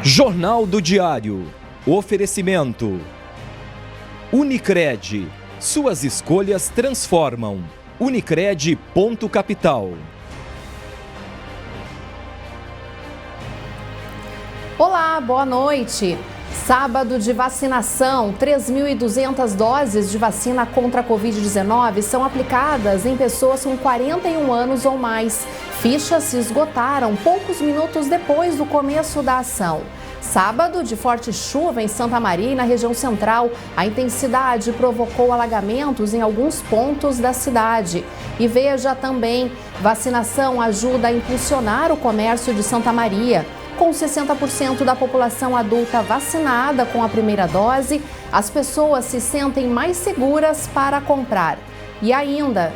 Jornal do Diário. Oferecimento. Unicred. Suas escolhas transformam. Unicred.capital. Olá, boa noite. Sábado de vacinação, 3.200 doses de vacina contra a Covid-19 são aplicadas em pessoas com 41 anos ou mais. Fichas se esgotaram poucos minutos depois do começo da ação. Sábado de forte chuva em Santa Maria e na região central. A intensidade provocou alagamentos em alguns pontos da cidade. E veja também, vacinação ajuda a impulsionar o comércio de Santa Maria. Com 60% da população adulta vacinada com a primeira dose, as pessoas se sentem mais seguras para comprar. E ainda,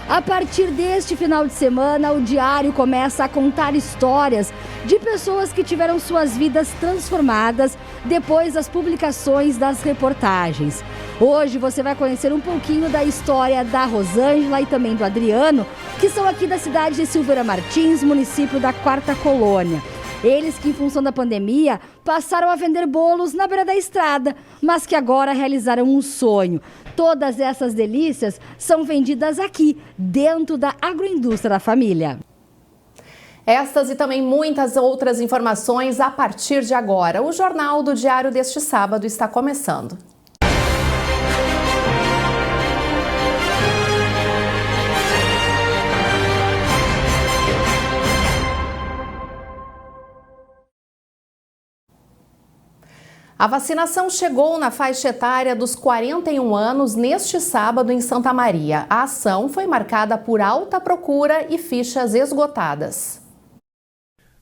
a partir deste final de semana, o Diário começa a contar histórias de pessoas que tiveram suas vidas transformadas depois das publicações das reportagens. Hoje você vai conhecer um pouquinho da história da Rosângela e também do Adriano, que são aqui da cidade de Silveira Martins, município da Quarta Colônia. Eles que, em função da pandemia, passaram a vender bolos na beira da estrada, mas que agora realizaram um sonho. Todas essas delícias são vendidas aqui, dentro da agroindústria da família. Estas e também muitas outras informações a partir de agora. O Jornal do Diário deste sábado está começando. A vacinação chegou na faixa etária dos 41 anos neste sábado em Santa Maria. A ação foi marcada por alta procura e fichas esgotadas.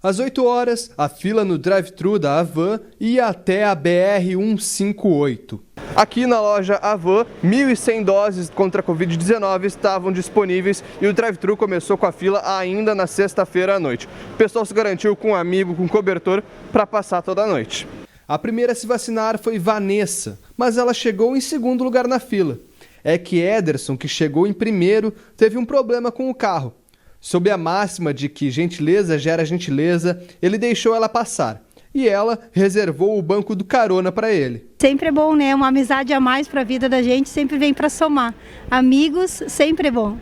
Às 8 horas, a fila no drive-thru da Avan ia até a BR-158. Aqui na loja Avan, 1.100 doses contra a Covid-19 estavam disponíveis e o drive-thru começou com a fila ainda na sexta-feira à noite. O pessoal se garantiu com um amigo, com cobertor, para passar toda a noite. A primeira a se vacinar foi Vanessa, mas ela chegou em segundo lugar na fila. É que Ederson, que chegou em primeiro, teve um problema com o carro. Sob a máxima de que gentileza gera gentileza, ele deixou ela passar. E ela reservou o banco do carona para ele. Sempre é bom, né? Uma amizade a mais para a vida da gente, sempre vem para somar. Amigos, sempre é bom.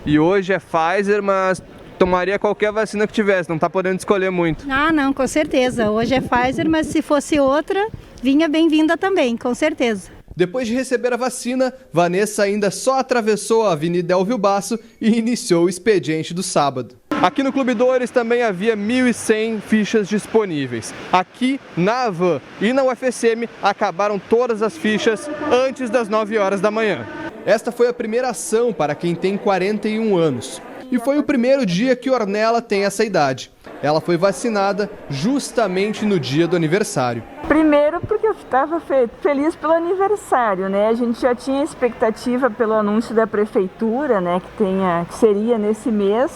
E hoje é Pfizer, mas tomaria qualquer vacina que tivesse, não está podendo escolher muito. Ah, não, com certeza. Hoje é Pfizer, mas se fosse outra, vinha bem-vinda também, com certeza. Depois de receber a vacina, Vanessa ainda só atravessou a Avenida Elvio Basso e iniciou o expediente do sábado. Aqui no Clube Dores também havia 1.100 fichas disponíveis. Aqui na Avan e na UFSM acabaram todas as fichas antes das 9 horas da manhã. Esta foi a primeira ação para quem tem 41 anos. E foi o primeiro dia que Ornella tem essa idade. Ela foi vacinada justamente no dia do aniversário. Primeiro porque eu estava feliz pelo aniversário, né? A gente já tinha expectativa pelo anúncio da prefeitura, né? Que seria nesse mês.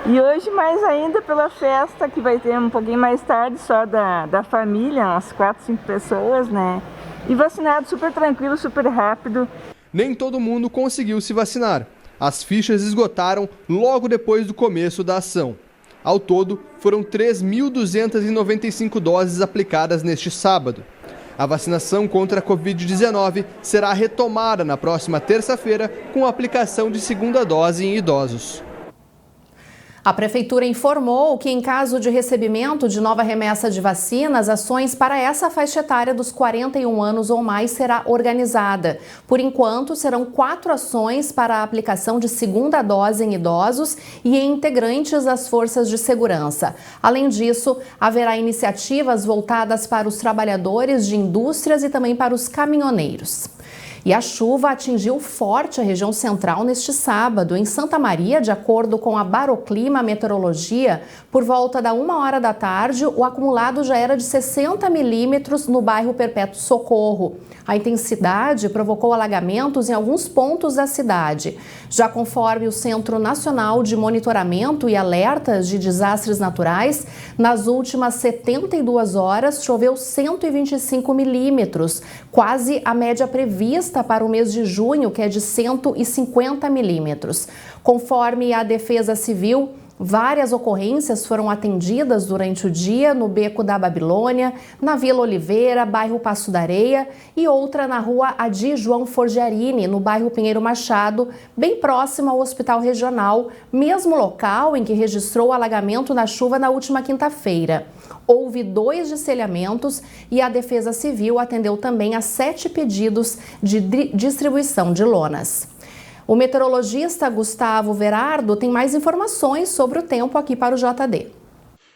E hoje mais ainda pela festa que vai ter um pouquinho mais tarde, só da família, umas 4, 5 pessoas, né? E vacinado super tranquilo, super rápido. Nem todo mundo conseguiu se vacinar. As fichas esgotaram logo depois do começo da ação. Ao todo, foram 3.295 doses aplicadas neste sábado. A vacinação contra a Covid-19 será retomada na próxima terça-feira com a aplicação de segunda dose em idosos. A Prefeitura informou que, em caso de recebimento de nova remessa de vacinas, ações para essa faixa etária dos 41 anos ou mais será organizada. Por enquanto, serão 4 ações para a aplicação de segunda dose em idosos e em integrantes das forças de segurança. Além disso, haverá iniciativas voltadas para os trabalhadores de indústrias e também para os caminhoneiros. E a chuva atingiu forte a região central neste sábado. Em Santa Maria, de acordo com a Baroclima Meteorologia, por volta da 1h da tarde, o acumulado já era de 60 milímetros no bairro Perpétuo Socorro. A intensidade provocou alagamentos em alguns pontos da cidade. Já conforme o Centro Nacional de Monitoramento e Alertas de Desastres Naturais, nas últimas 72 horas choveu 125 milímetros, quase a média prevista para o mês de junho, que é de 150 milímetros. Conforme a Defesa Civil, Várias ocorrências foram atendidas durante o dia no Beco da Babilônia, na Vila Oliveira, bairro Passo da Areia, e outra na rua Adi João Forgiarini, no bairro Pinheiro Machado, bem próximo ao Hospital Regional, mesmo local em que registrou o alagamento na chuva na última quinta-feira. Houve 2 destelhamentos e a Defesa Civil atendeu também a 7 pedidos de distribuição de lonas. O meteorologista Gustavo Verardo tem mais informações sobre o tempo aqui para o JD.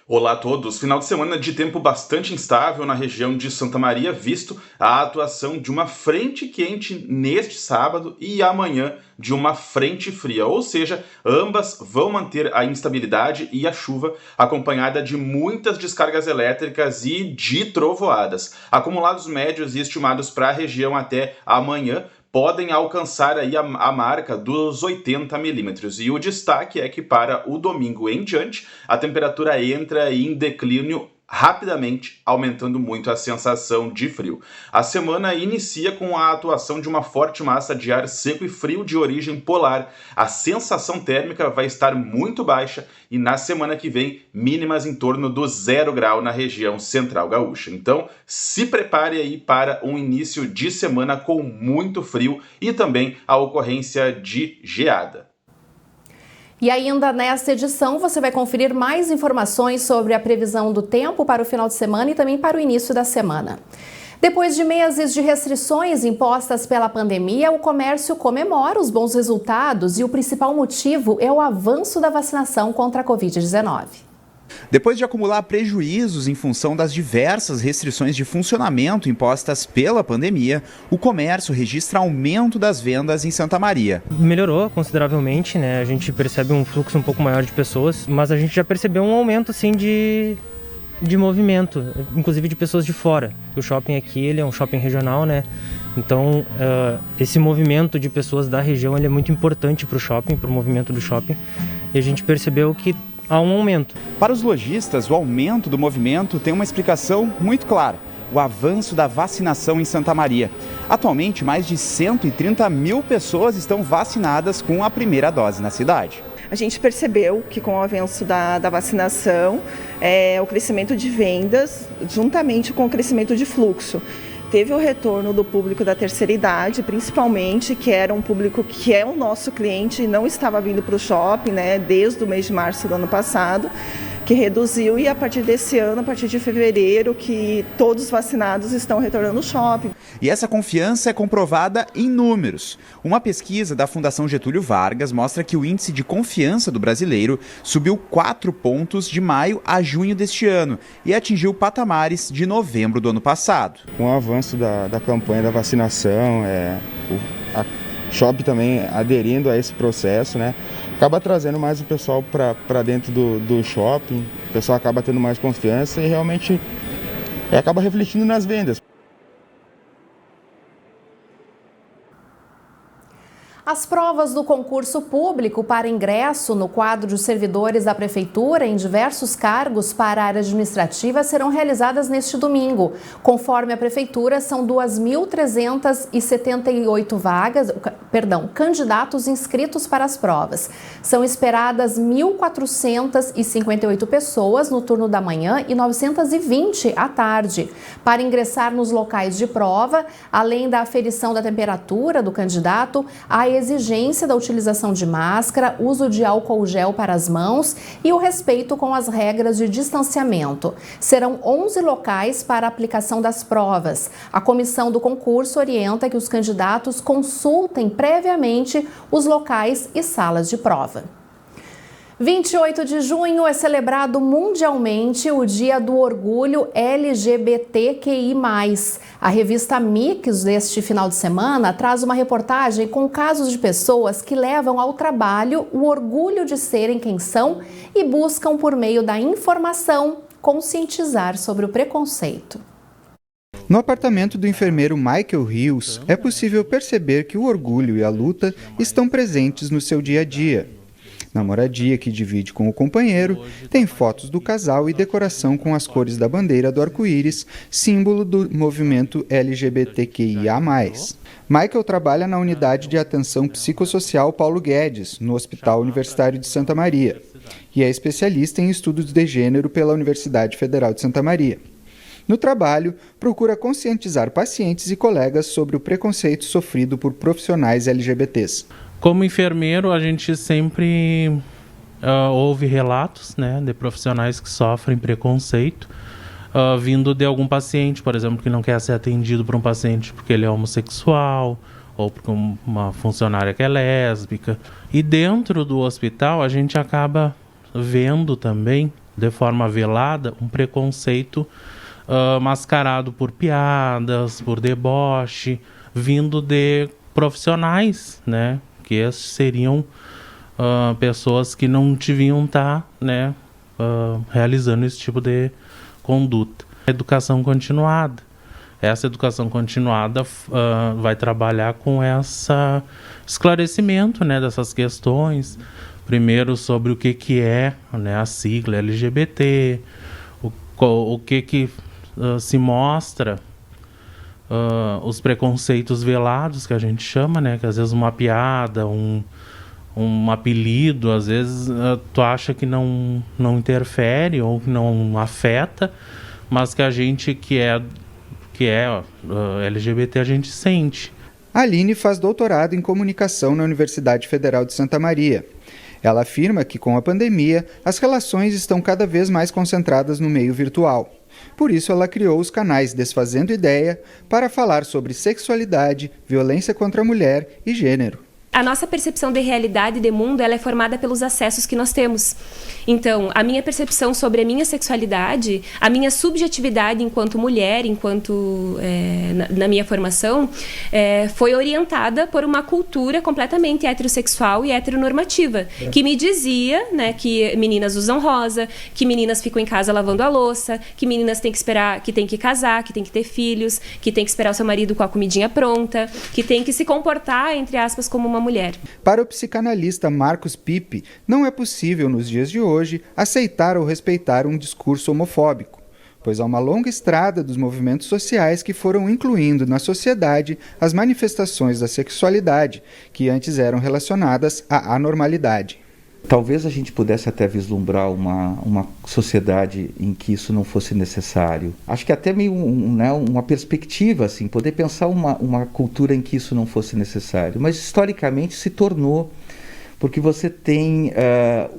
Olá a todos! Final de semana de tempo bastante instável na região de Santa Maria, visto a atuação de uma frente quente neste sábado e amanhã de uma frente fria, ou seja, ambas vão manter a instabilidade e a chuva acompanhada de muitas descargas elétricas e de trovoadas. Acumulados médios e estimados para a região até amanhã podem alcançar aí a marca dos 80 milímetros. E o destaque é que para o domingo em diante, a temperatura entra em declínio rapidamente, aumentando muito a sensação de frio. A semana inicia com a atuação de uma forte massa de ar seco e frio de origem polar. A sensação térmica vai estar muito baixa e na semana que vem, mínimas em torno do 0 grau na região central gaúcha. Então, se prepare aí para um início de semana com muito frio e também a ocorrência de geada. E ainda nesta edição você vai conferir mais informações sobre a previsão do tempo para o final de semana e também para o início da semana. Depois de meses de restrições impostas pela pandemia, o comércio comemora os bons resultados e o principal motivo é o avanço da vacinação contra a Covid-19. Depois de acumular prejuízos em função das diversas restrições de funcionamento impostas pela pandemia, o comércio registra aumento das vendas em Santa Maria. Melhorou consideravelmente, né? A gente percebe um fluxo um pouco maior de pessoas, mas a gente já percebeu um aumento assim de movimento, inclusive de pessoas de fora. O shopping aqui ele é um shopping regional, né? Então, esse movimento de pessoas da região ele é muito importante para o shopping, para o movimento do shopping. E a gente percebeu que há um aumento. Para os lojistas, o aumento do movimento tem uma explicação muito clara: o avanço da vacinação em Santa Maria. Atualmente, mais de 130 mil pessoas estão vacinadas com a primeira dose na cidade. A gente percebeu que com o avanço da vacinação, o crescimento de vendas, juntamente com o crescimento de fluxo. Teve o retorno do público da terceira idade, principalmente, que era um público que é o nosso cliente e não estava vindo para o shopping, né, desde o mês de março do ano passado, que reduziu, e a partir desse ano, a partir de fevereiro, que todos os vacinados estão retornando ao shopping. E essa confiança é comprovada em números. Uma pesquisa da Fundação Getúlio Vargas mostra que o índice de confiança do brasileiro subiu 4 pontos de maio a junho deste ano e atingiu patamares de novembro do ano passado. Com o avanço da campanha da vacinação, a shopping também aderindo a esse processo, né? Acaba trazendo mais o pessoal para dentro do shopping, o pessoal acaba tendo mais confiança e realmente acaba refletindo nas vendas. As provas do concurso público para ingresso no quadro de servidores da Prefeitura em diversos cargos para a área administrativa serão realizadas neste domingo. Conforme a Prefeitura, são 2.378 candidatos inscritos para as provas. São esperadas 1.458 pessoas no turno da manhã e 920 à tarde. Para ingressar nos locais de prova, além da aferição da temperatura do candidato, a exigência da utilização de máscara, uso de álcool gel para as mãos e o respeito com as regras de distanciamento. Serão 11 locais para a aplicação das provas. A comissão do concurso orienta que os candidatos consultem previamente os locais e salas de prova. 28 de junho é celebrado mundialmente o Dia do Orgulho LGBTQI+. A revista Mix deste final de semana traz uma reportagem com casos de pessoas que levam ao trabalho o orgulho de serem quem são e buscam, por meio da informação, conscientizar sobre o preconceito. No apartamento do enfermeiro Michael Rios, é possível perceber que o orgulho e a luta estão presentes no seu dia a dia. Na moradia que divide com o companheiro, tem fotos do casal e decoração com as cores da bandeira do arco-íris, símbolo do movimento LGBTQIA+. Michael trabalha na unidade de atenção psicossocial Paulo Guedes, no Hospital Universitário de Santa Maria. e é especialista em estudos de gênero pela Universidade Federal de Santa Maria. No trabalho, procura conscientizar pacientes e colegas sobre o preconceito sofrido por profissionais LGBTs. Como enfermeiro, a gente sempre ouve relatos, né, de profissionais que sofrem preconceito vindo de algum paciente, por exemplo, que não quer ser atendido por um paciente porque ele é homossexual ou por uma funcionária que é lésbica. E dentro do hospital, a gente acaba vendo também, de forma velada, um preconceito mascarado por piadas, por deboche, vindo de profissionais, né? Que esses seriam pessoas que não deviam estar, né, realizando esse tipo de conduta. Educação continuada. Essa educação continuada vai trabalhar com esse esclarecimento, né, dessas questões. Primeiro sobre o que é, né, a sigla LGBT, o que se mostra, os preconceitos velados, que a gente chama, né, que às vezes uma piada, um apelido, às vezes tu acha que não interfere ou que não afeta, mas que a gente que é LGBT, a gente sente. A Aline faz doutorado em comunicação na Universidade Federal de Santa Maria. Ela afirma que, com a pandemia, as relações estão cada vez mais concentradas no meio virtual. Por isso, ela criou os canais Desfazendo Ideia para falar sobre sexualidade, violência contra a mulher e gênero. A nossa percepção de realidade e de mundo, ela é formada pelos acessos que nós temos. Então, a minha percepção sobre a minha sexualidade, a minha subjetividade enquanto mulher, na minha formação, foi orientada por uma cultura completamente heterossexual e heteronormativa, que me dizia, né, que meninas usam rosa, que meninas ficam em casa lavando a louça, que meninas têm que esperar, que têm que casar, que têm que ter filhos, que têm que esperar o seu marido com a comidinha pronta, que têm que se comportar, entre aspas, como uma mulher. Para o psicanalista Marcos Pipe, não é possível, nos dias de hoje, aceitar ou respeitar um discurso homofóbico, pois há uma longa estrada dos movimentos sociais que foram incluindo na sociedade as manifestações da sexualidade, que antes eram relacionadas à anormalidade. Talvez a gente pudesse até vislumbrar uma sociedade em que isso não fosse necessário. Acho que até meio uma perspectiva, assim, poder pensar uma cultura em que isso não fosse necessário. Mas historicamente se tornou, porque você tem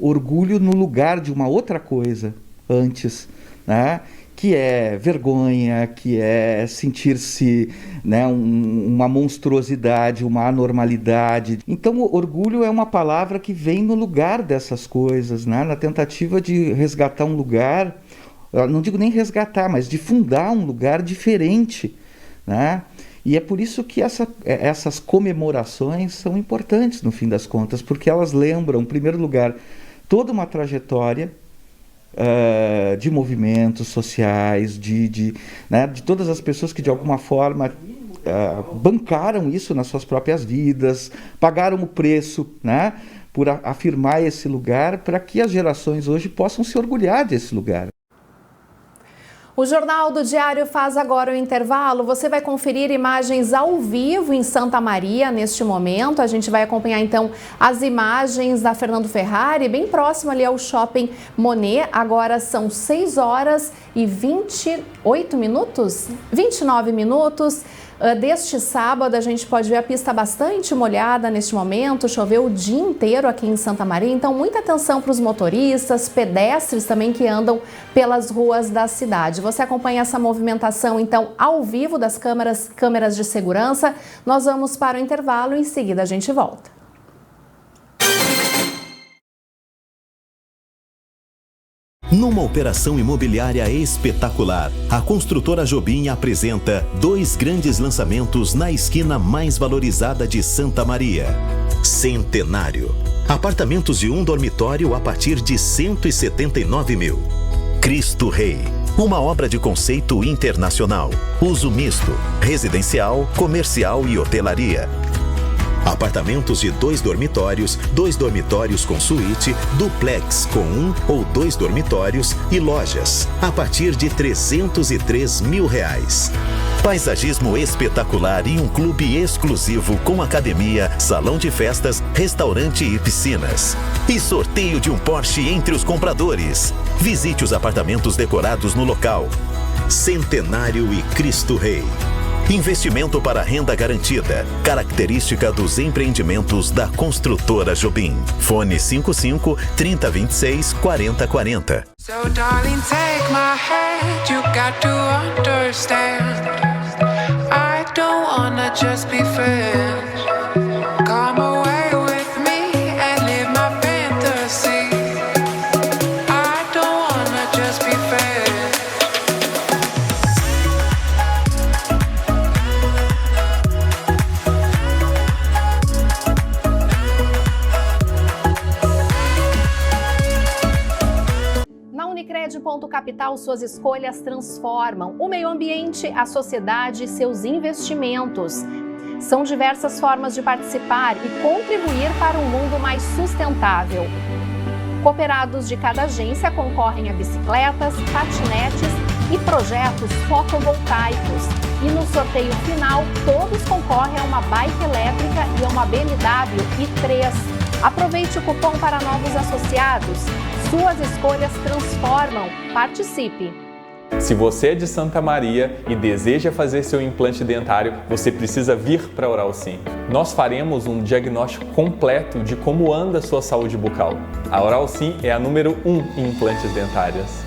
orgulho no lugar de uma outra coisa antes, né? Que é vergonha, que é sentir-se, né, uma monstruosidade, uma anormalidade. Então, o orgulho é uma palavra que vem no lugar dessas coisas, né, na tentativa de resgatar um lugar, não digo nem resgatar, mas de fundar um lugar diferente, né? E é por isso que essas comemorações são importantes, no fim das contas, porque elas lembram, em primeiro lugar, toda uma trajetória de movimentos sociais, de todas as pessoas que de alguma forma bancaram isso nas suas próprias vidas, pagaram o preço, né, por afirmar esse lugar, para que as gerações hoje possam se orgulhar desse lugar. O Jornal do Diário faz agora o intervalo. Você vai conferir imagens ao vivo em Santa Maria neste momento. A gente vai acompanhar então as imagens da Fernando Ferrari, bem próximo ali ao Shopping Monet. Agora são 6 horas e 29 minutos. Deste sábado, a gente pode ver a pista bastante molhada neste momento, choveu o dia inteiro aqui em Santa Maria, então muita atenção para os motoristas, pedestres também que andam pelas ruas da cidade. Você acompanha essa movimentação, então, ao vivo das câmeras de segurança. Nós vamos para o intervalo e em seguida a gente volta. Numa operação imobiliária espetacular, a construtora Jobim apresenta 2 grandes lançamentos na esquina mais valorizada de Santa Maria. Centenário. Apartamentos de 1 dormitório a partir de 179 mil. Cristo Rei. Uma obra de conceito internacional. Uso misto, residencial, comercial e hotelaria. Apartamentos de 2 dormitórios com suíte, duplex com 1 ou 2 dormitórios e lojas, a partir de R$ 303 mil. Paisagismo espetacular e um clube exclusivo com academia, salão de festas, restaurante e piscinas. E sorteio de um Porsche entre os compradores. Visite os apartamentos decorados no local. Centenário e Cristo Rei. Investimento para renda garantida. Característica dos empreendimentos da Construtora Jobim. Fone 55 3026 4040. So darling, take my hand, you got to understand. I don't wanna just be friends. Come away with me and live my fantasy. I don't wanna just be friends. Unicred Ponto Capital, suas escolhas transformam o meio ambiente, a sociedade e seus investimentos. São diversas formas de participar e contribuir para um mundo mais sustentável. Cooperados de cada agência concorrem a bicicletas, patinetes e projetos fotovoltaicos. E no sorteio final, todos concorrem a uma bike elétrica e a uma BMW i3. Aproveite o cupom para novos associados. Suas escolhas transformam. Participe! Se você é de Santa Maria e deseja fazer seu implante dentário, você precisa vir para a Oral Sim. Nós faremos um diagnóstico completo de como anda a sua saúde bucal. A Oral Sim é a número 1 em implantes dentários.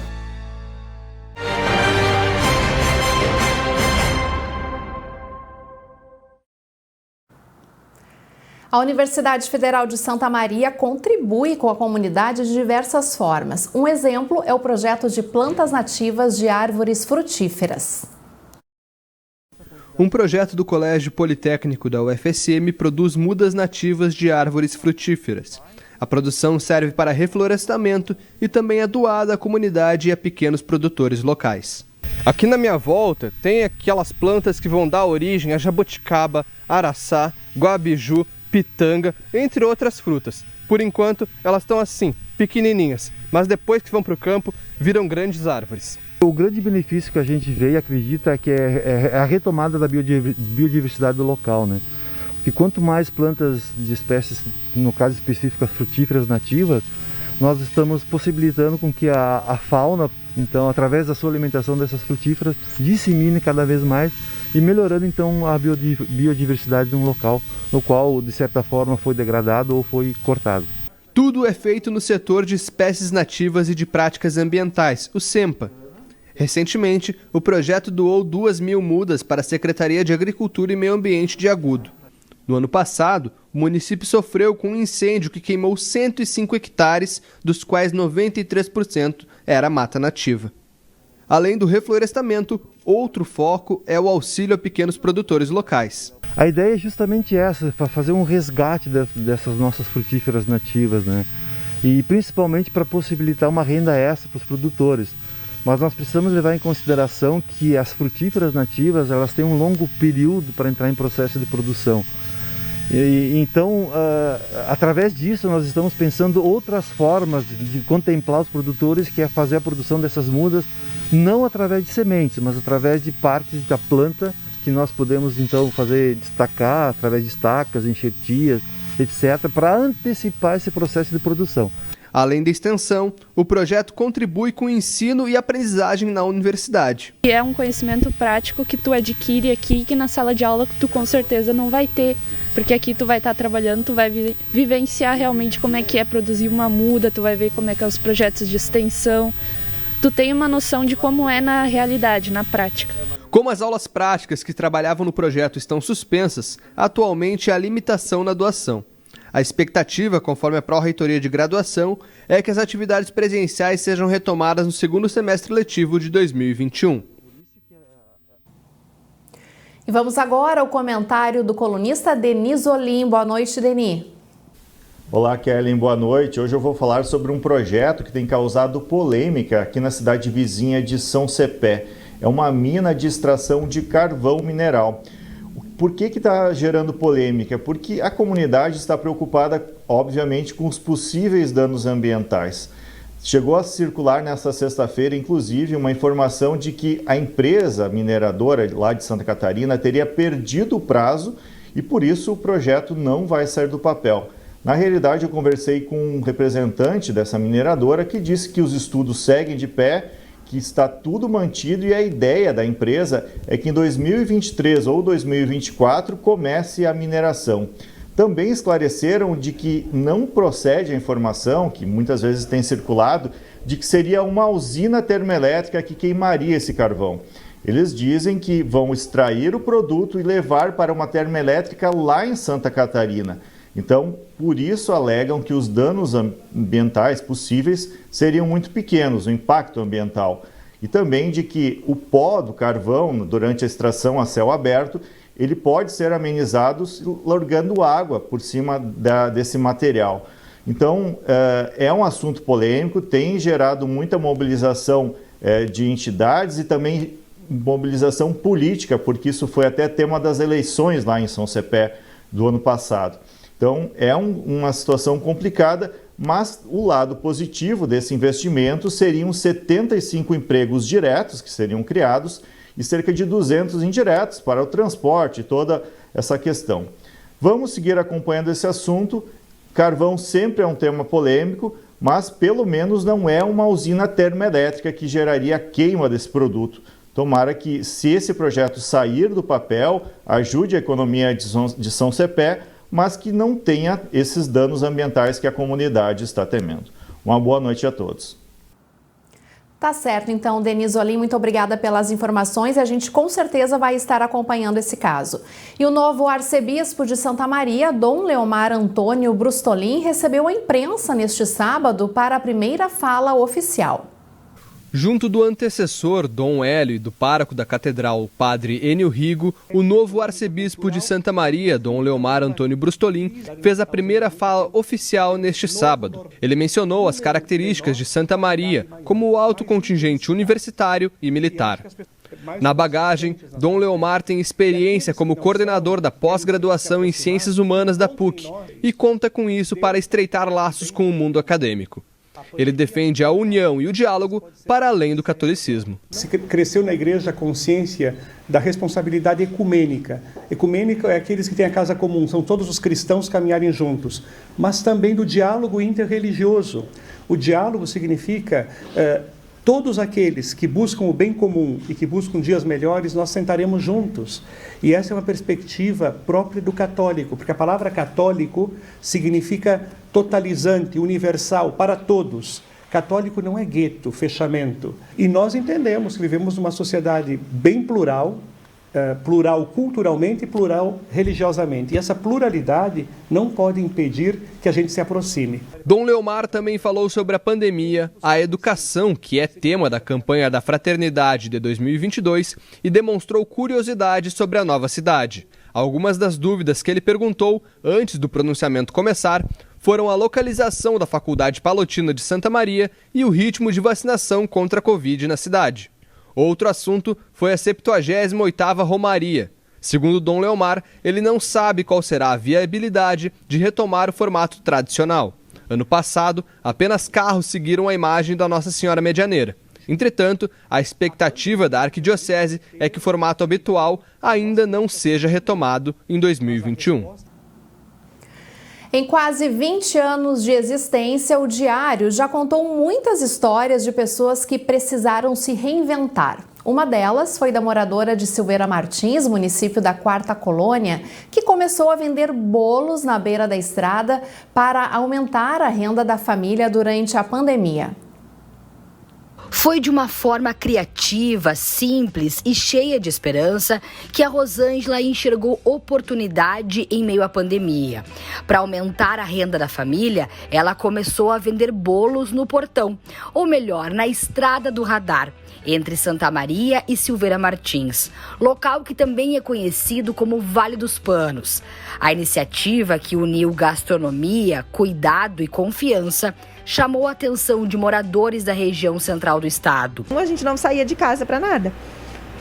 A Universidade Federal de Santa Maria contribui com a comunidade de diversas formas. Um exemplo é o projeto de plantas nativas de árvores frutíferas. Um projeto do Colégio Politécnico da UFSM produz mudas nativas de árvores frutíferas. A produção serve para reflorestamento e também é doada à comunidade e a pequenos produtores locais. Aqui na minha volta tem aquelas plantas que vão dar origem a jabuticaba, araçá, guabiju, pitanga, entre outras frutas. Por enquanto, elas estão assim, pequenininhas, mas depois que vão para o campo, viram grandes árvores. O grande benefício que a gente vê e acredita é que é a retomada da biodiversidade do local, né? Porque quanto mais plantas de espécies, no caso específico as frutíferas nativas, nós estamos possibilitando com que a fauna, então, através da sua alimentação dessas frutíferas, dissemine cada vez mais e melhorando então a biodiversidade de um local no qual, de certa forma, foi degradado ou foi cortado. Tudo é feito no setor de espécies nativas e de práticas ambientais, o SEMPA. Recentemente, o projeto doou 2.000 mudas para a Secretaria de Agricultura e Meio Ambiente de Agudo. No ano passado, o município sofreu com um incêndio que queimou 105 hectares, dos quais 93% era mata nativa. Além do reflorestamento, outro foco é o auxílio a pequenos produtores locais. A ideia é justamente essa, para fazer um resgate dessas nossas frutíferas nativas, né? E principalmente para possibilitar uma renda extra para os produtores. Mas nós precisamos levar em consideração que as frutíferas nativas elas têm um longo período para entrar em processo de produção. Então, através disso, nós estamos pensando outras formas de contemplar os produtores, que é fazer a produção dessas mudas, não através de sementes, mas através de partes da planta, que nós podemos então destacar através de estacas, enxertias, etc., para antecipar esse processo de produção. Além da extensão, o projeto contribui com o ensino e aprendizagem na universidade. É um conhecimento prático que tu adquire aqui, que na sala de aula tu com certeza não vai ter, porque aqui tu vai estar trabalhando, tu vai vivenciar realmente como é que é produzir uma muda, tu vai ver como é que é os projetos de extensão, tu tem uma noção de como é na realidade, na prática. Como as aulas práticas que trabalhavam no projeto estão suspensas, atualmente há limitação na doação. A expectativa, conforme a Pró-Reitoria de Graduação, é que as atividades presenciais sejam retomadas no segundo semestre letivo de 2021. E vamos agora ao comentário do colunista Denis Olim. Boa noite, Denis. Olá, Kellen, boa noite. Hoje eu vou falar sobre um projeto que tem causado polêmica aqui na cidade vizinha de São Cepé. É uma mina de extração de carvão mineral. Por que está gerando polêmica? Porque a comunidade está preocupada, obviamente, com os possíveis danos ambientais. Chegou a circular nesta sexta-feira, inclusive, uma informação de que a empresa mineradora lá de Santa Catarina teria perdido o prazo e, por isso, o projeto não vai sair do papel. Na realidade, eu conversei com um representante dessa mineradora que disse que os estudos seguem de pé, que está tudo mantido e a ideia da empresa é que em 2023 ou 2024 comece a mineração. Também esclareceram de que não procede a informação, que muitas vezes tem circulado, de que seria uma usina termoelétrica que queimaria esse carvão. Eles dizem que vão extrair o produto e levar para uma termoelétrica lá em Santa Catarina. Então, por isso alegam que os danos ambientais possíveis seriam muito pequenos, o impacto ambiental. E também de que o pó do carvão, durante a extração a céu aberto, ele pode ser amenizado largando água por cima desse material. Então, é um assunto polêmico, tem gerado muita mobilização de entidades e também mobilização política, porque isso foi até tema das eleições lá em São Cepé do ano passado. Então, é uma situação complicada, mas o lado positivo desse investimento seriam 75 empregos diretos que seriam criados e cerca de 200 indiretos para o transporte e toda essa questão. Vamos seguir acompanhando esse assunto. Carvão sempre é um tema polêmico, mas pelo menos não é uma usina termoelétrica que geraria a queima desse produto. Tomara que, se esse projeto sair do papel, ajude a economia de São Cepé, mas que não tenha esses danos ambientais que a comunidade está temendo. Uma boa noite a todos. Tá certo, então, Denise Olim, muito obrigada pelas informações e a gente com certeza vai estar acompanhando esse caso. E o novo arcebispo de Santa Maria, Dom Leomar Antônio Brustolin, recebeu a imprensa neste sábado para a primeira fala oficial. Junto do antecessor, Dom Hélio, e do pároco da catedral, Padre Enio Rigo, o novo arcebispo de Santa Maria, Dom Leomar Antônio Brustolin, fez a primeira fala oficial neste sábado. Ele mencionou as características de Santa Maria, como o alto contingente universitário e militar. Na bagagem, Dom Leomar tem experiência como coordenador da pós-graduação em Ciências Humanas da PUC e conta com isso para estreitar laços com o mundo acadêmico. Ele defende a união e o diálogo para além do catolicismo. Se cresceu na igreja a consciência da responsabilidade ecumênica. Ecumênica é aqueles que têm a casa comum, são todos os cristãos caminharem juntos, mas também do diálogo interreligioso. O diálogo significa todos aqueles que buscam o bem comum e que buscam dias melhores, nós sentaremos juntos. E essa é uma perspectiva própria do católico, porque a palavra católico significa totalizante, universal, para todos. Católico não é gueto, fechamento. E nós entendemos que vivemos numa sociedade bem plural, plural culturalmente e plural religiosamente. E essa pluralidade não pode impedir que a gente se aproxime. Dom Leomar também falou sobre a pandemia, a educação, que é tema da campanha da Fraternidade de 2022, e demonstrou curiosidade sobre a nova cidade. Algumas das dúvidas que ele perguntou antes do pronunciamento começar foram a localização da Faculdade Palotina de Santa Maria e o ritmo de vacinação contra a Covid na cidade. Outro assunto foi a 78ª Romaria. Segundo Dom Leomar, ele não sabe qual será a viabilidade de retomar o formato tradicional. Ano passado, apenas carros seguiram a imagem da Nossa Senhora Medianeira. Entretanto, a expectativa da arquidiocese é que o formato habitual ainda não seja retomado em 2021. Em quase 20 anos de existência, o Diário já contou muitas histórias de pessoas que precisaram se reinventar. Uma delas foi da moradora de Silveira Martins, município da Quarta Colônia, que começou a vender bolos na beira da estrada para aumentar a renda da família durante a pandemia. Foi de uma forma criativa, simples e cheia de esperança que a Rosângela enxergou oportunidade em meio à pandemia. Para aumentar a renda da família, ela começou a vender bolos no portão, ou melhor, na estrada do radar, entre Santa Maria e Silveira Martins, local que também é conhecido como Vale dos Panos. A iniciativa, que uniu gastronomia, cuidado e confiança, chamou a atenção de moradores da região central do estado. A gente não saía de casa para nada.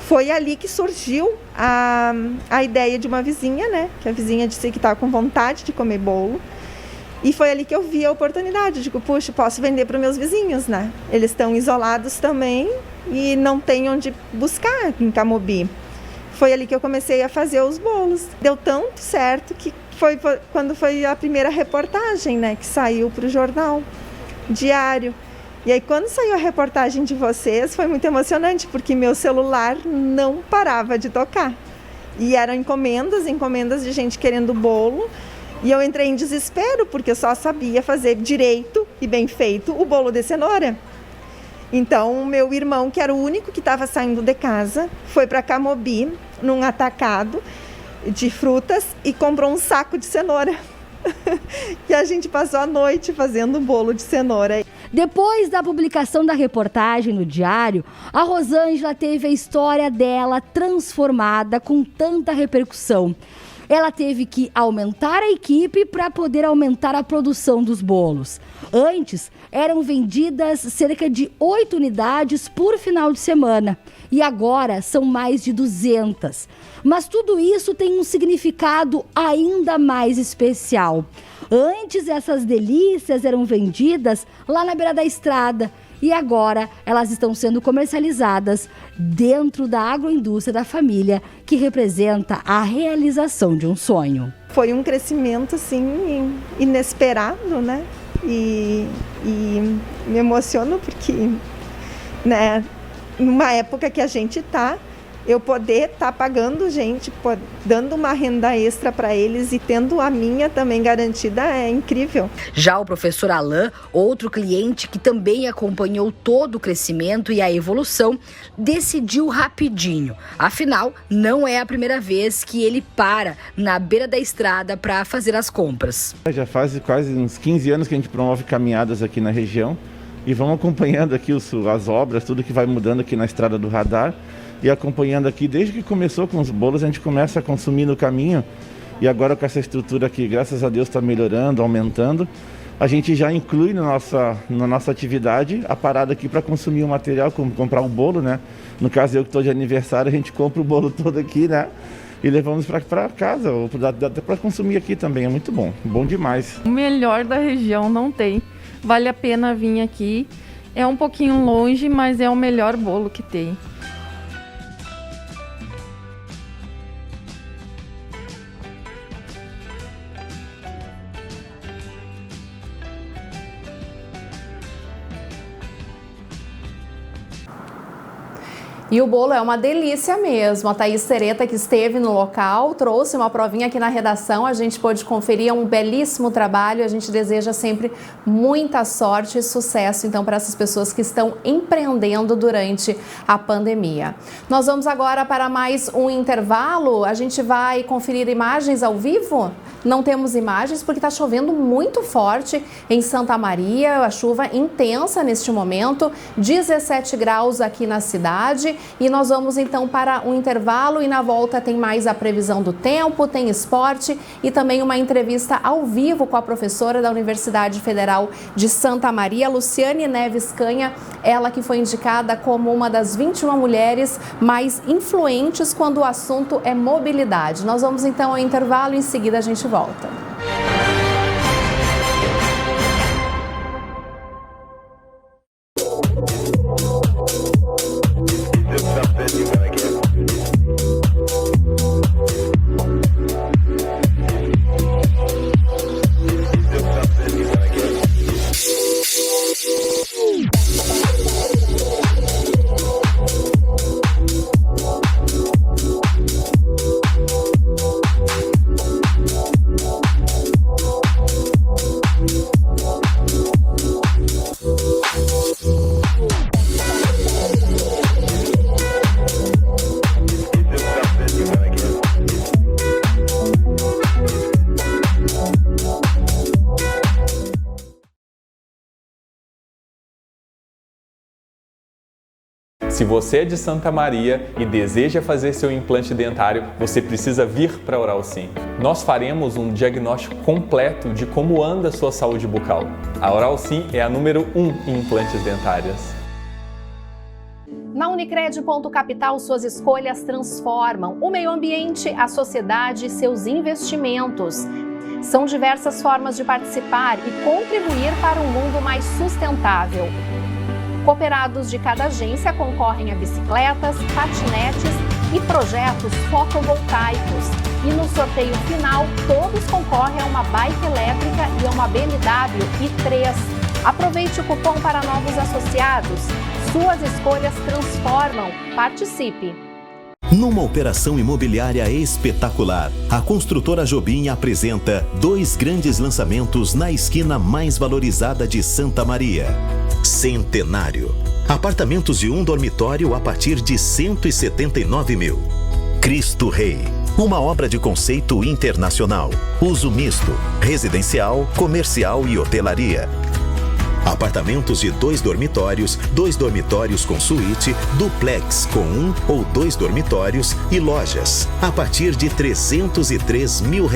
Foi ali que surgiu a ideia de uma vizinha, né? Que a vizinha disse que estava com vontade de comer bolo. E foi ali que eu vi a oportunidade. Digo, puxa, posso vender para os meus vizinhos, né? Eles estão isolados também e não tem onde buscar em Camobi. Foi ali que eu comecei a fazer os bolos. Deu tanto certo que foi quando foi a primeira reportagem, né? Que saiu para o jornal diário. E aí, quando saiu a reportagem de vocês, foi muito emocionante, porque meu celular não parava de tocar. E eram encomendas de gente querendo bolo. E eu entrei em desespero, porque eu só sabia fazer direito e bem feito o bolo de cenoura. Então, o meu irmão, que era o único que estava saindo de casa, foi para Camobi, num atacado de frutas, e comprou um saco de cenoura. E a gente passou a noite fazendo bolo de cenoura. Depois da publicação da reportagem no Diário, a Rosângela teve a história dela transformada com tanta repercussão. Ela teve que aumentar a equipe para poder aumentar a produção dos bolos. Antes, eram vendidas cerca de 8 unidades por final de semana. E agora são mais de 200. Mas tudo isso tem um significado ainda mais especial. Antes, essas delícias eram vendidas lá na beira da estrada. E agora elas estão sendo comercializadas dentro da agroindústria da família, que representa a realização de um sonho. Foi um crescimento, assim, inesperado, né? E me emociono porque, né, numa época que a gente está, eu poder estar pagando gente, dando uma renda extra para eles e tendo a minha também garantida é incrível. Já o professor Alain, outro cliente que também acompanhou todo o crescimento e a evolução, decidiu rapidinho. Afinal, não é a primeira vez que ele para na beira da estrada para fazer as compras. Já faz quase uns 15 anos que a gente promove caminhadas aqui na região e vamos acompanhando aqui as obras, tudo que vai mudando aqui na Estrada do Radar. E acompanhando aqui, desde que começou com os bolos, a gente começa a consumir no caminho. E agora com essa estrutura aqui, graças a Deus, está melhorando, aumentando. A gente já inclui na nossa atividade a parada aqui para consumir o material, como comprar o bolo, né? No caso, eu que estou de aniversário, a gente compra o bolo todo aqui, né? E levamos para casa, ou para consumir aqui também. É muito bom, bom demais. O melhor da região não tem. Vale a pena vir aqui. É um pouquinho longe, mas é o melhor bolo que tem. E o bolo é uma delícia mesmo. A Thaís Sereta, que esteve no local, trouxe uma provinha aqui na redação. A gente pôde conferir, é um belíssimo trabalho. A gente deseja sempre muita sorte e sucesso, então, para essas pessoas que estão empreendendo durante a pandemia. Nós vamos agora para mais um intervalo. A gente vai conferir imagens ao vivo? Não temos imagens porque está chovendo muito forte em Santa Maria. A chuva intensa neste momento, 17 graus aqui na cidade. E nós vamos então para um intervalo e na volta tem mais a previsão do tempo, tem esporte e também uma entrevista ao vivo com a professora da Universidade Federal de Santa Maria, Luciane Neves Canha, ela que foi indicada como uma das 21 mulheres mais influentes quando o assunto é mobilidade. Nós vamos então ao intervalo e em seguida a gente volta. Se você é de Santa Maria e deseja fazer seu implante dentário, você precisa vir para a Oral Sim. Nós faremos um diagnóstico completo de como anda a sua saúde bucal. A Oral Sim é a número 1 em implantes dentários. Na Unicred Ponto Capital, suas escolhas transformam o meio ambiente, a sociedade e seus investimentos. São diversas formas de participar e contribuir para um mundo mais sustentável. Cooperados de cada agência concorrem a bicicletas, patinetes e projetos fotovoltaicos. E no sorteio final, todos concorrem a uma bike elétrica e a uma BMW i3. Aproveite o cupom para novos associados. Suas escolhas transformam. Participe! Numa operação imobiliária espetacular, a construtora Jobim apresenta 2 grandes lançamentos na esquina mais valorizada de Santa Maria. Centenário. Apartamentos de 1 dormitório a partir de 179 mil. Cristo Rei. Uma obra de conceito internacional. Uso misto, residencial, comercial e hotelaria. Apartamentos de 2 dormitórios com suíte, duplex com 1 ou 2 dormitórios e lojas, a partir de R$303 mil.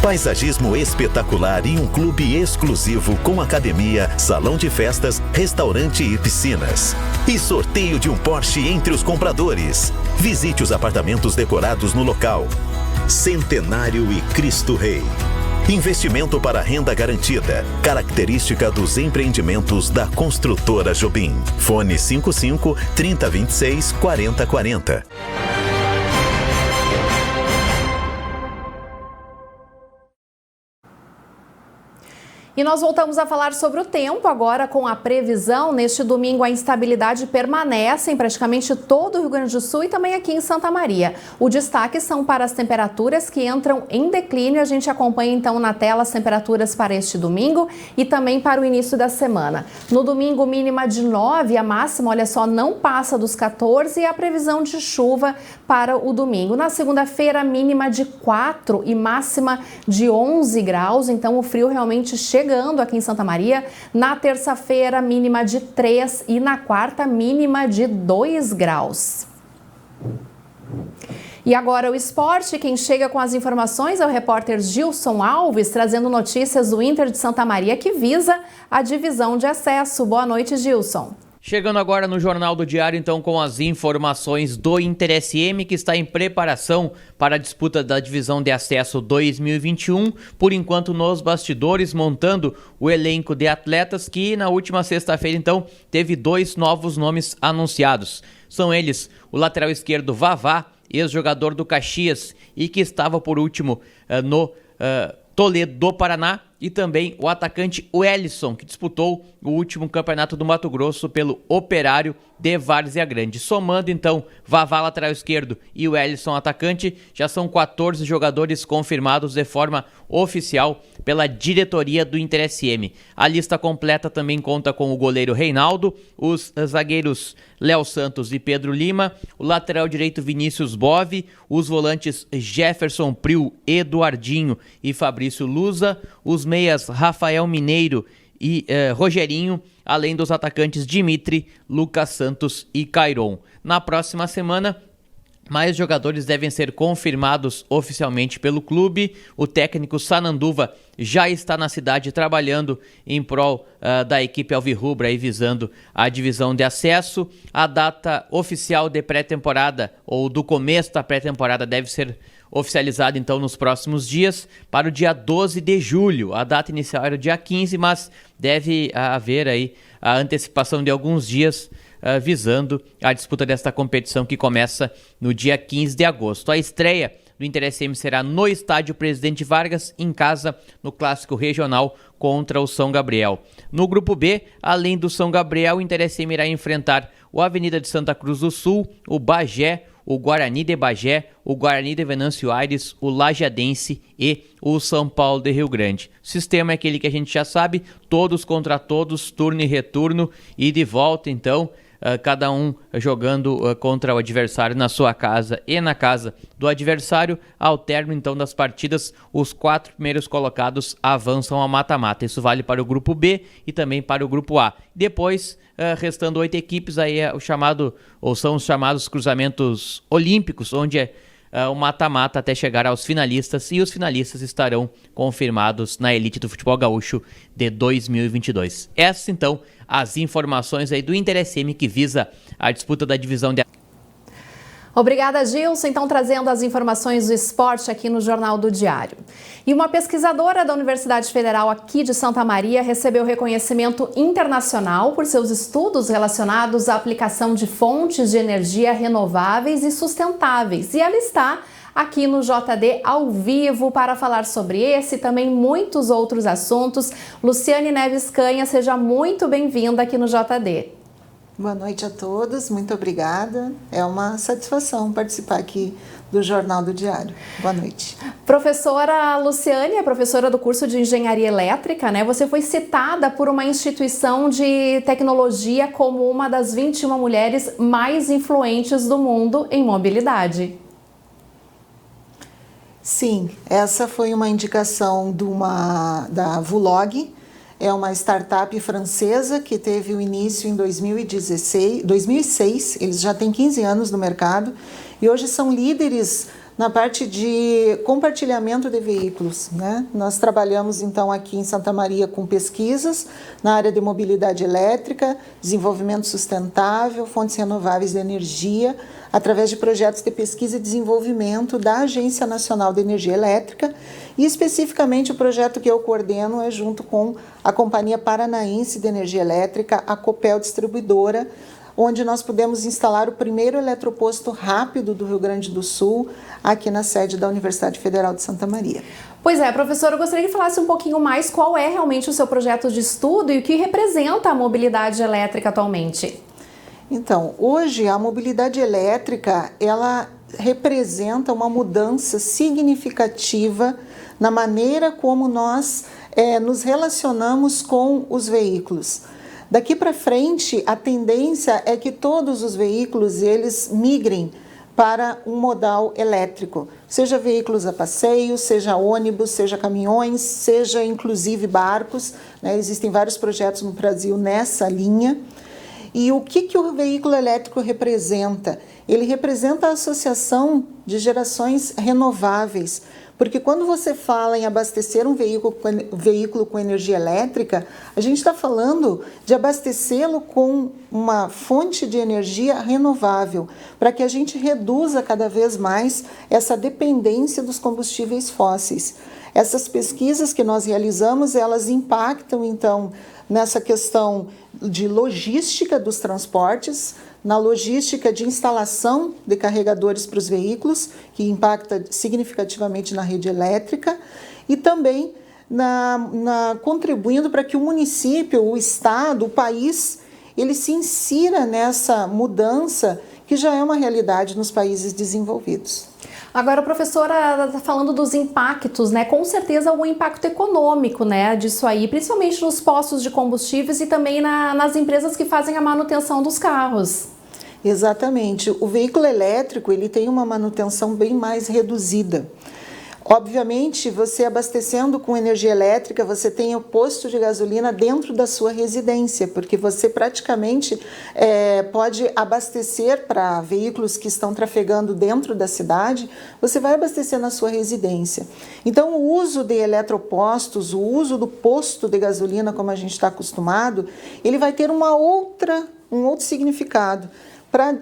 Paisagismo espetacular e um clube exclusivo com academia, salão de festas, restaurante e piscinas. E sorteio de um Porsche entre os compradores. Visite os apartamentos decorados no local. Centenário e Cristo Rei. Investimento para renda garantida. Característica dos empreendimentos da construtora Jobim. Fone 55 3026 4040. E nós voltamos a falar sobre o tempo agora com a previsão. Neste domingo a instabilidade permanece em praticamente todo o Rio Grande do Sul e também aqui em Santa Maria. O destaque são para as temperaturas que entram em declínio. A gente acompanha então na tela as temperaturas para este domingo e também para o início da semana. No domingo mínima de 9, a máxima, olha só, não passa dos 14 e a previsão de chuva para o domingo. Na segunda-feira mínima de 4 e máxima de 11 graus, então o frio realmente chegando aqui em Santa Maria. Na terça-feira, mínima de 3 e na quarta, mínima de 2 graus. E agora o esporte, quem chega com as informações é o repórter Gilson Alves, trazendo notícias do Inter de Santa Maria, que visa a divisão de acesso. Boa noite, Gilson. Chegando agora no Jornal do Diário, então, com as informações do Inter SM, que está em preparação para a disputa da divisão de acesso 2021, por enquanto nos bastidores, montando o elenco de atletas que na última sexta-feira, então, teve 2 novos nomes anunciados. São eles o lateral esquerdo Vavá, ex-jogador do Caxias e que estava por último no Toledo do Paraná, e também o atacante Wellison, que disputou o último campeonato do Mato Grosso pelo Operário de Várzea Grande. Somando então Vavá, lateral esquerdo, e o Wellison, atacante, já são 14 jogadores confirmados de forma oficial pela diretoria do Inter SM. A lista completa também conta com o goleiro Reinaldo, os zagueiros Léo Santos e Pedro Lima, o lateral direito Vinícius Bove, os volantes Jefferson Priu, Eduardinho e Fabrício Luza, os meias Rafael Mineiro e Rogerinho, além dos atacantes Dimitri, Lucas Santos e Cairon. Na próxima semana, mais jogadores devem ser confirmados oficialmente pelo clube. O técnico Sananduva já está na cidade trabalhando em prol da equipe alvirrubra e visando a divisão de acesso. A data oficial de pré-temporada, ou do começo da pré-temporada, deve ser oficializada então nos próximos dias, para o dia 12 de julho. A data inicial era o dia 15, mas deve haver aí a antecipação de alguns dias visando a disputa desta competição que começa no dia 15 de agosto. A estreia do Inter SM será no estádio Presidente Vargas, em casa, no clássico regional contra o São Gabriel. No grupo B, além do São Gabriel, o Inter SM irá enfrentar o Avenida de Santa Cruz do Sul, o Bagé, o Guarani de Bagé, o Guarani de Venâncio Aires, o Lajadense e o São Paulo de Rio Grande. O sistema é aquele que a gente já sabe, todos contra todos, turno e retorno, e de volta então, cada um jogando contra o adversário na sua casa e na casa do adversário. Ao término então das partidas, os 4 primeiros colocados avançam ao mata-mata. Isso vale para o grupo B e também para o grupo A. Depois, restando 8 equipes, aí são os chamados cruzamentos olímpicos, onde é o mata-mata até chegar aos finalistas, e os finalistas estarão confirmados na elite do futebol gaúcho de 2022. Essas então as informações aí do Inter SM, que visa a disputa da divisão de... Obrigada, Gilson. Então, trazendo as informações do esporte aqui no Jornal do Diário. E uma pesquisadora da Universidade Federal aqui de Santa Maria recebeu reconhecimento internacional por seus estudos relacionados à aplicação de fontes de energia renováveis e sustentáveis. E ela está aqui no JD ao vivo para falar sobre esse e também muitos outros assuntos. Luciane Neves Canha, seja muito bem-vinda aqui no JD. Boa noite a todos, muito obrigada. É uma satisfação participar aqui do Jornal do Diário. Boa noite. Professora Luciane é professora do curso de Engenharia Elétrica, né? Você foi citada por uma instituição de tecnologia como uma das 21 mulheres mais influentes do mundo em mobilidade. Sim, essa foi uma indicação da Vulog. É uma startup francesa que teve o início em 2006, eles já têm 15 anos no mercado e hoje são líderes na parte de compartilhamento de veículos, né? Nós trabalhamos então aqui em Santa Maria com pesquisas na área de mobilidade elétrica, desenvolvimento sustentável, fontes renováveis de energia, através de projetos de pesquisa e desenvolvimento da Agência Nacional de Energia Elétrica e especificamente o projeto que eu coordeno é junto com a Companhia Paranaense de Energia Elétrica, a Copel Distribuidora, onde nós pudemos instalar o primeiro eletroposto rápido do Rio Grande do Sul, aqui na sede da Universidade Federal de Santa Maria. Pois é, professora, eu gostaria que falasse um pouquinho mais qual é realmente o seu projeto de estudo e o que representa a mobilidade elétrica atualmente. Então, hoje a mobilidade elétrica, ela representa uma mudança significativa na maneira como nós nos relacionamos com os veículos. Daqui para frente, a tendência é que todos os veículos eles migrem para um modal elétrico, seja veículos a passeio, seja ônibus, seja caminhões, seja inclusive barcos, né? Existem vários projetos no Brasil nessa linha. E o que o veículo elétrico representa? Ele representa a associação de gerações renováveis, porque quando você fala em abastecer um veículo com energia elétrica, a gente está falando de abastecê-lo com uma fonte de energia renovável, para que a gente reduza cada vez mais essa dependência dos combustíveis fósseis. Essas pesquisas que nós realizamos, elas impactam, então, nessa questão de logística dos transportes, na logística de instalação de carregadores para os veículos, que impacta significativamente na rede elétrica, e também contribuindo para que o município, o estado, o país, ele se insira nessa mudança que já é uma realidade nos países desenvolvidos. Agora, professora, falando dos impactos, né? Com certeza algum impacto econômico, né, disso aí, principalmente nos postos de combustíveis e também nas empresas que fazem a manutenção dos carros. Exatamente. O veículo elétrico, ele tem uma manutenção bem mais reduzida. Obviamente, você abastecendo com energia elétrica, você tem o posto de gasolina dentro da sua residência, porque você praticamente pode abastecer para veículos que estão trafegando dentro da cidade, você vai abastecer na sua residência. Então, o uso de eletropostos, o uso do posto de gasolina, como a gente está acostumado, ele vai ter um outro significado para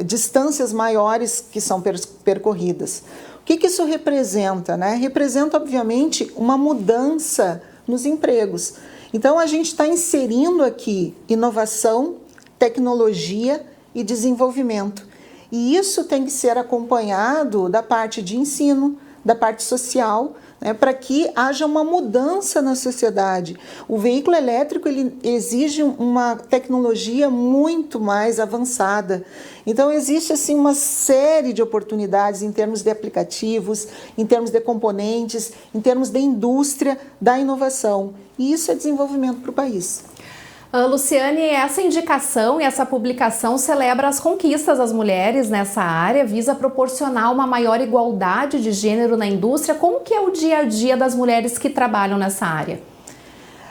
distâncias maiores que são percorridas. O que isso representa, né? Representa, obviamente, uma mudança nos empregos. Então, a gente está inserindo aqui inovação, tecnologia e desenvolvimento. E isso tem que ser acompanhado da parte de ensino, da parte social, né, para que haja uma mudança na sociedade. O veículo elétrico ele exige uma tecnologia muito mais avançada. Então, existe assim, uma série de oportunidades em termos de aplicativos, em termos de componentes, em termos de indústria, da inovação. E isso é desenvolvimento para o país. Luciane, essa indicação e essa publicação celebra as conquistas das mulheres nessa área, visa proporcionar uma maior igualdade de gênero na indústria. Como que é o dia a dia das mulheres que trabalham nessa área?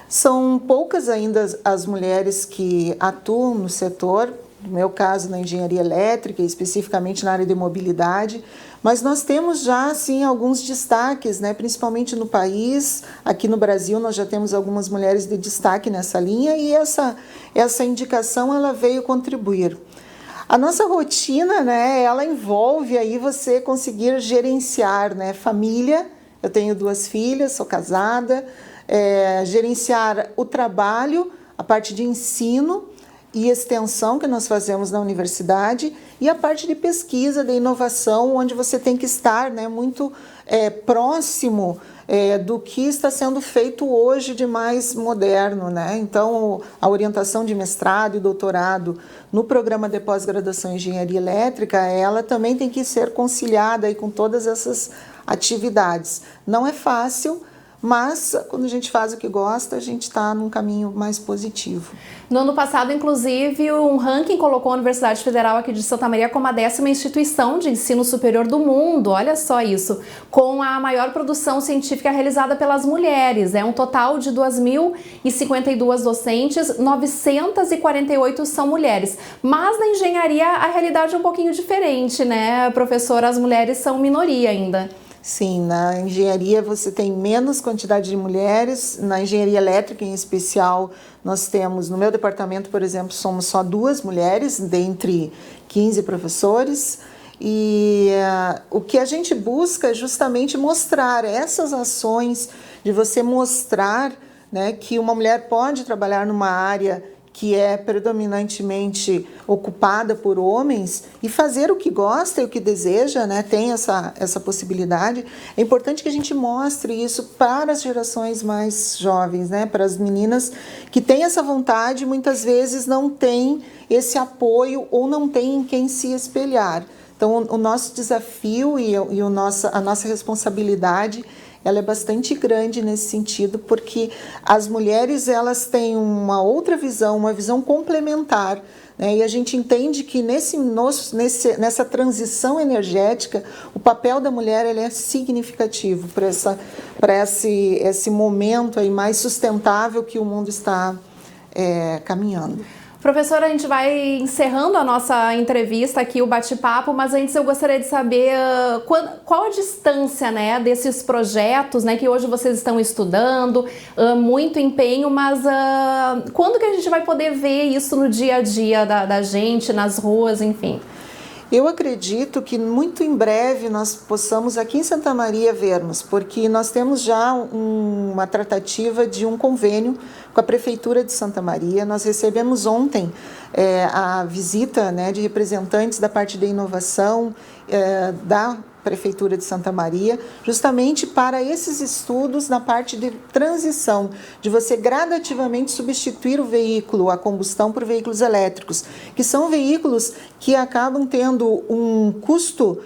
São poucas ainda as mulheres que atuam no setor, no meu caso na engenharia elétrica, especificamente na área de mobilidade, mas nós temos já assim, alguns destaques, né, principalmente no país. Aqui no Brasil nós já temos algumas mulheres de destaque nessa linha e essa indicação ela veio contribuir. A nossa rotina, né, ela envolve aí você conseguir gerenciar, né, família. Eu tenho 2 filhas, sou casada, gerenciar o trabalho, a parte de ensino e extensão que nós fazemos na universidade e a parte de pesquisa, de inovação, onde você tem que estar, né, muito próximo do que está sendo feito hoje de mais moderno, né? Então, a orientação de mestrado e doutorado no programa de pós-graduação em Engenharia Elétrica, ela também tem que ser conciliada aí com todas essas atividades. Não é fácil, mas quando a gente faz o que gosta, a gente está num caminho mais positivo. No ano passado, inclusive, um ranking colocou a Universidade Federal aqui de Santa Maria como a 10ª instituição de ensino superior do mundo, olha só isso, com a maior produção científica realizada pelas mulheres. É um total de 2.052 docentes, 948 são mulheres. Mas na engenharia a realidade é um pouquinho diferente, né, professora? As mulheres são minoria ainda. Sim, na engenharia você tem menos quantidade de mulheres, na engenharia elétrica em especial nós temos, no meu departamento, por exemplo, somos só 2 mulheres, dentre 15 professores, e o que a gente busca é justamente mostrar essas ações, de você mostrar, né, que uma mulher pode trabalhar numa área que é predominantemente ocupada por homens e fazer o que gosta e o que deseja, né? Tem essa possibilidade. É importante que a gente mostre isso para as gerações mais jovens, né? Para as meninas que têm essa vontade, muitas vezes não têm esse apoio ou não têm em quem se espelhar. Então, o nosso desafio e a nossa responsabilidade, ela é bastante grande nesse sentido, porque as mulheres elas têm uma outra visão, uma visão complementar, né? E a gente entende que nessa transição energética, o papel da mulher ele é significativo para esse momento aí mais sustentável que o mundo está caminhando. Professora, a gente vai encerrando a nossa entrevista aqui, o bate-papo, mas antes eu gostaria de saber qual a distância, né, desses projetos, né, que hoje vocês estão estudando, muito empenho, mas quando que a gente vai poder ver isso no dia a dia da gente, nas ruas, enfim? Eu acredito que muito em breve nós possamos aqui em Santa Maria vermos, porque nós temos já uma tratativa de um convênio com a Prefeitura de Santa Maria. Nós recebemos ontem a visita, né, de representantes da parte de inovação da Prefeitura de Santa Maria, justamente para esses estudos na parte de transição, de você gradativamente substituir o veículo a combustão por veículos elétricos, que são veículos que acabam tendo um custo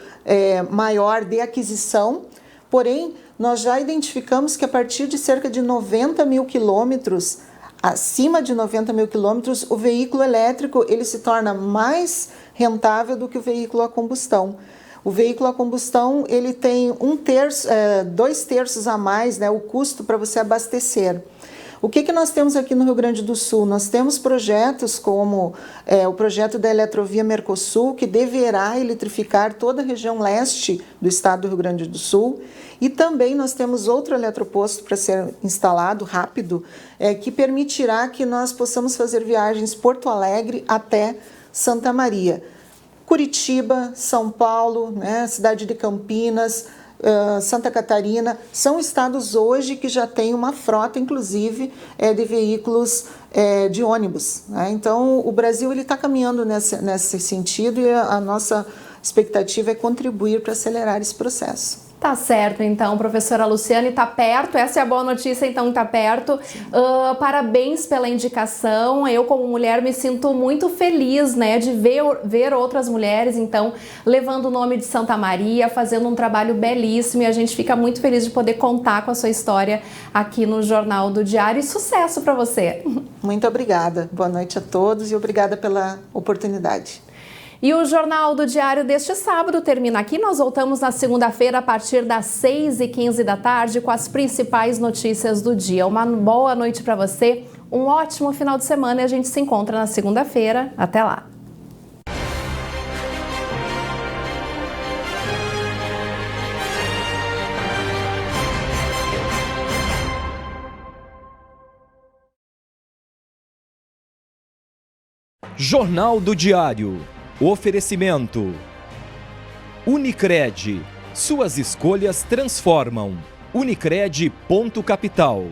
maior de aquisição, porém, nós já identificamos que a partir de cerca de 90 mil quilômetros, acima de 90 mil quilômetros, o veículo elétrico ele se torna mais rentável do que o veículo a combustão. O veículo a combustão ele tem 2/3 a mais, né, o custo para você abastecer. O que nós temos aqui no Rio Grande do Sul? Nós temos projetos como o projeto da Eletrovia Mercosul, que deverá eletrificar toda a região leste do estado do Rio Grande do Sul. E também nós temos outro eletroposto para ser instalado rápido, que permitirá que nós possamos fazer viagens Porto Alegre até Santa Maria. Curitiba, São Paulo, né, cidade de Campinas, Santa Catarina, são estados hoje que já têm uma frota, inclusive, de veículos de ônibus, né? Então, o Brasil está caminhando nesse sentido e a nossa expectativa é contribuir para acelerar esse processo. Tá certo, então, professora Luciane, tá perto, essa é a boa notícia, então tá perto. Parabéns pela indicação, eu como mulher me sinto muito feliz, né, de ver outras mulheres, então, levando o nome de Santa Maria, fazendo um trabalho belíssimo, e a gente fica muito feliz de poder contar com a sua história aqui no Jornal do Diário, e sucesso para você. Muito obrigada, boa noite a todos e obrigada pela oportunidade. E o Jornal do Diário deste sábado termina aqui. Nós voltamos na segunda-feira a partir das 6h15 da tarde com as principais notícias do dia. Uma boa noite para você, um ótimo final de semana e a gente se encontra na segunda-feira. Até lá! Jornal do Diário. Oferecimento: Unicred. Suas escolhas transformam. Unicred.capital.